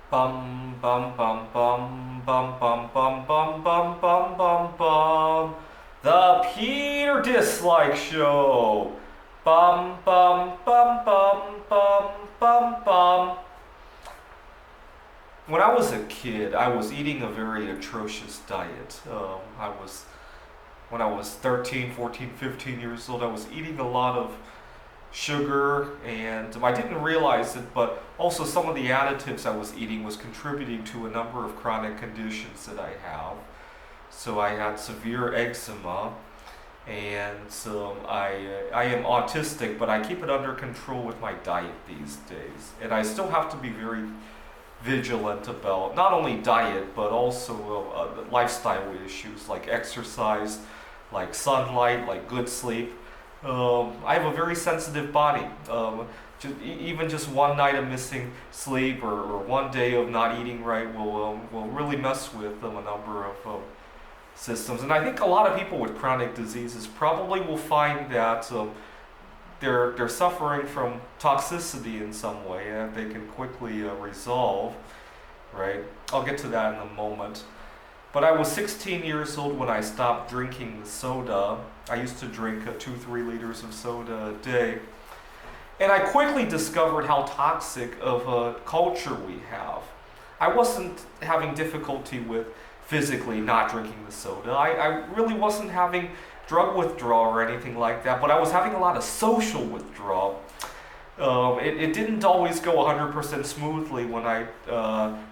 Bum bum bum bum bum bum bum bum bum bum bum bum. The Peter Dislike Show. Bum bum bum bum bum bum bum. When I was a kid, I was eating a very atrocious diet. When I was 13, 14, 15 years old, I was eating a lot of sugar, and I didn't realize it, but also some of the additives I was eating was contributing to a number of chronic conditions that I have. So I had severe eczema, and I am autistic, but I keep it under control with my diet these days. And I still have to be very vigilant about not only diet, but also lifestyle issues like exercise, like sunlight, like good sleep. I have a very sensitive body. Even just one night of missing sleep, or one day of not eating right will really mess with a number of systems. And I think a lot of people with chronic diseases probably will find that they're suffering from toxicity in some way that they can quickly resolve. Right? I'll get to that in a moment. But I was 16 years old when I stopped drinking soda. I used to drink 2-3 liters of soda a day. And I quickly discovered how toxic of a culture we have. I wasn't having difficulty with physically not drinking the soda. I really wasn't having drug withdrawal or anything like that, but I was having a lot of social withdrawal. It didn't always go 100% smoothly when I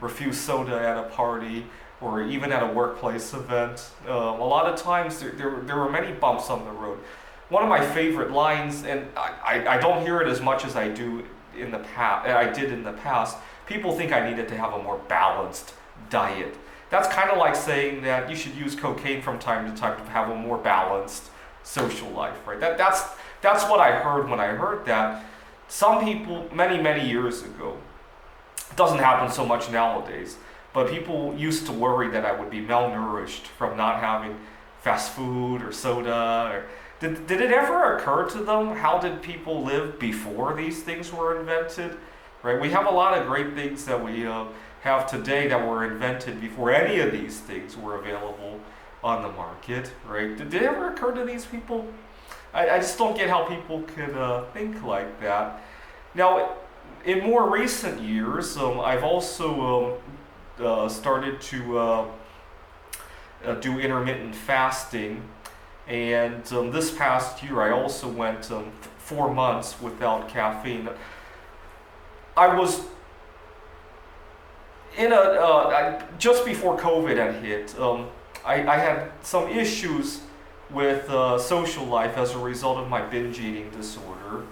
refused soda at a party or even at a workplace event. A lot of times there were many bumps on the road. One of my favorite lines, and I don't hear it as much as I do in the past. I did in the past. People think I needed to have a more balanced diet. That's kind of like saying that you should use cocaine from time to time to have a more balanced social life, right? That's what I heard when I heard that. Some people, many years ago, it doesn't happen so much nowadays, but people used to worry that I would be malnourished from not having fast food or soda. Did it ever occur to them how did people live before these things were invented? Right? We have a lot of great things that we have today that were invented before any of these things were available on the market. Right? Did it ever occur to these people? I just don't get how people can think like that. Now, in more recent years, I've also started to do intermittent fasting. And this past year, I also went 4 months without caffeine. I was just before COVID had hit, I had some issues with social life as a result of my binge eating disorder.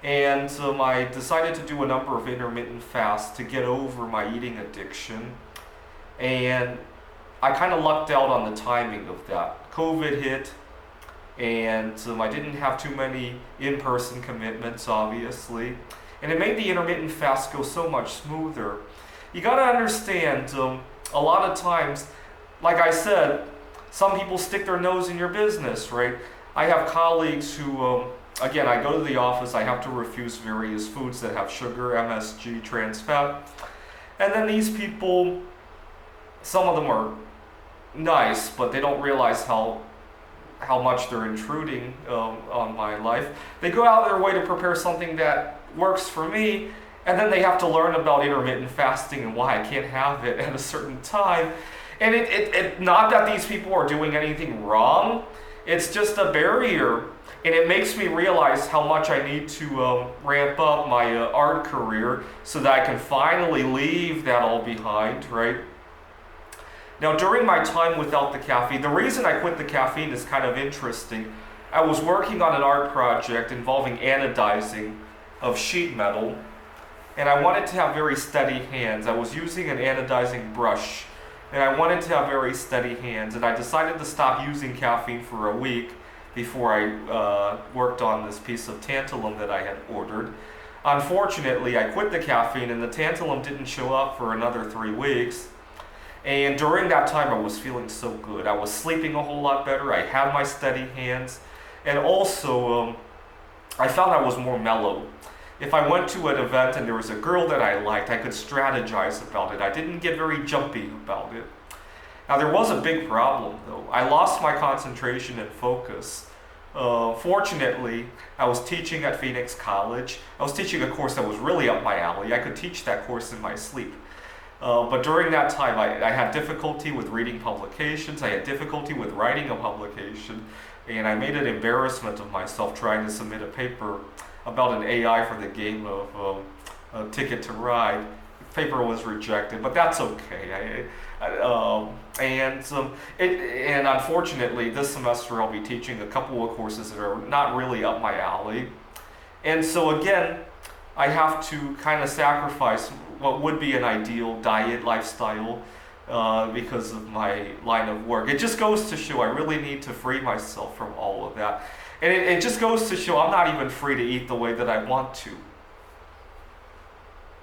And I decided to do a number of intermittent fasts to get over my eating addiction. And I kind of lucked out on the timing of that. COVID hit, and I didn't have too many in-person commitments, obviously. And it made the intermittent fast go so much smoother. You gotta understand, a lot of times, like I said, some people stick their nose in your business, right? I have colleagues who, again, I go to the office, I have to refuse various foods that have sugar, MSG, trans fat. And then these people, some of them are nice, but they don't realize how much they're intruding on my life. They go out of their way to prepare something that works for me, and then they have to learn about intermittent fasting and why I can't have it at a certain time. And it not that these people are doing anything wrong, it's just a barrier. And it makes me realize how much I need to ramp up my art career so that I can finally leave that all behind, right? Now, during my time without the caffeine, the reason I quit the caffeine is kind of interesting. I was working on an art project involving anodizing of sheet metal, and I wanted to have very steady hands. I was using an anodizing brush, and I wanted to have very steady hands, and I decided to stop using caffeine for a week before I worked on this piece of tantalum that I had ordered. Unfortunately, I quit the caffeine, and the tantalum didn't show up for another 3 weeks. And during that time, I was feeling so good. I was sleeping a whole lot better. I had my steady hands. And also, I found I was more mellow. if I went to an event and there was a girl that I liked, I could strategize about it. I didn't get very jumpy about it. Now, there was a big problem, though. I lost my concentration and focus. Fortunately, I was teaching at Phoenix College. I was teaching a course that was really up my alley. I could teach that course in my sleep. But during that time, I had difficulty with reading publications. I had difficulty with writing a publication. And I made an embarrassment of myself trying to submit a paper about an AI for the game of Ticket to Ride. The paper was rejected, but that's okay. And unfortunately, this semester I'll be teaching a couple of courses that are not really up my alley. And so again, I have to kind of sacrifice what would be an ideal diet lifestyle because of my line of work. It just goes to show I really need to free myself from all of that. And it just goes to show I'm not even free to eat the way that I want to.